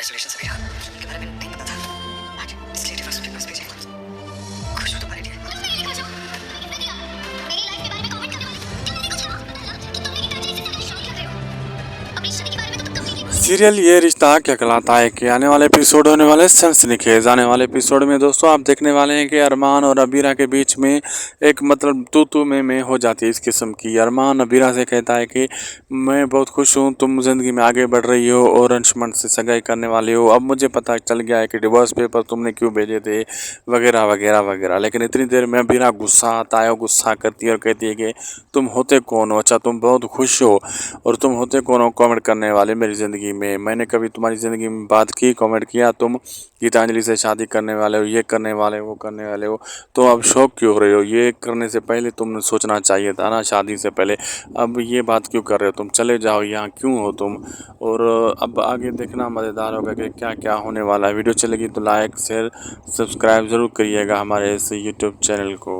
Resolution से गया इनके बारे में नहीं पता था। आज इसलिए डिवोर्स पेपर्स भेजे। खुश हो तुम्हारे लिए। कुछ नहीं खुश हूं। तुमने किसने दिया? मेरी लाइफ के बारे में कमेंट करने वाले तुमने कुछ जवाब पता लगा कि तुम मेरी फैमिली से ज्यादा शौक लग रहे हो। अपनी स्टडी के बारे में तो तुम कभी नहीं। सीरियल ये रिश्ता क्या कहलाता है कि आने वाले एपिसोड होने वाले सनसनीखेज आने वाले एपिसोड में दोस्तों आप देखने वाले हैं कि अरमान और अबीरा के बीच में एक मतलब तू में हो जाती है इस किस्म की। अरमान अबीरा से कहता है कि मैं बहुत खुश हूँ, तुम ज़िंदगी में आगे बढ़ रही हो और अंशुमन से सगाई करने वाली हो। अब मुझे पता चल गया है कि डिवोर्स पेपर तुमने क्यों भेजे थे वगैरह वगैरह वगैरह। लेकिन इतनी देर में अबीरा गुस्सा आता है और गुस्सा करती है और कहती है कि तुम होते कौन हो? अच्छा तुम बहुत खुश हो और तुम होते कौन हो कमेंट करने वाले मेरी ज़िंदगी में? मैंने कभी तुम्हारी ज़िंदगी में बात की, कमेंट किया? तुम गीतांजलि से शादी करने वाले हो, ये करने वाले हो, वो करने वाले हो, तो अब शौक क्यों हो रहे हो? ये करने से पहले तुमने सोचना चाहिए था ना, शादी से पहले। अब ये बात क्यों कर रहे हो? तुम चले जाओ, यहाँ क्यों हो तुम? और अब आगे देखना मज़ेदार होगा कि क्या क्या होने वाला है। वीडियो चलेगी तो लाइक शेयर सब्सक्राइब ज़रूर करिएगा हमारे इस यूट्यूब चैनल को।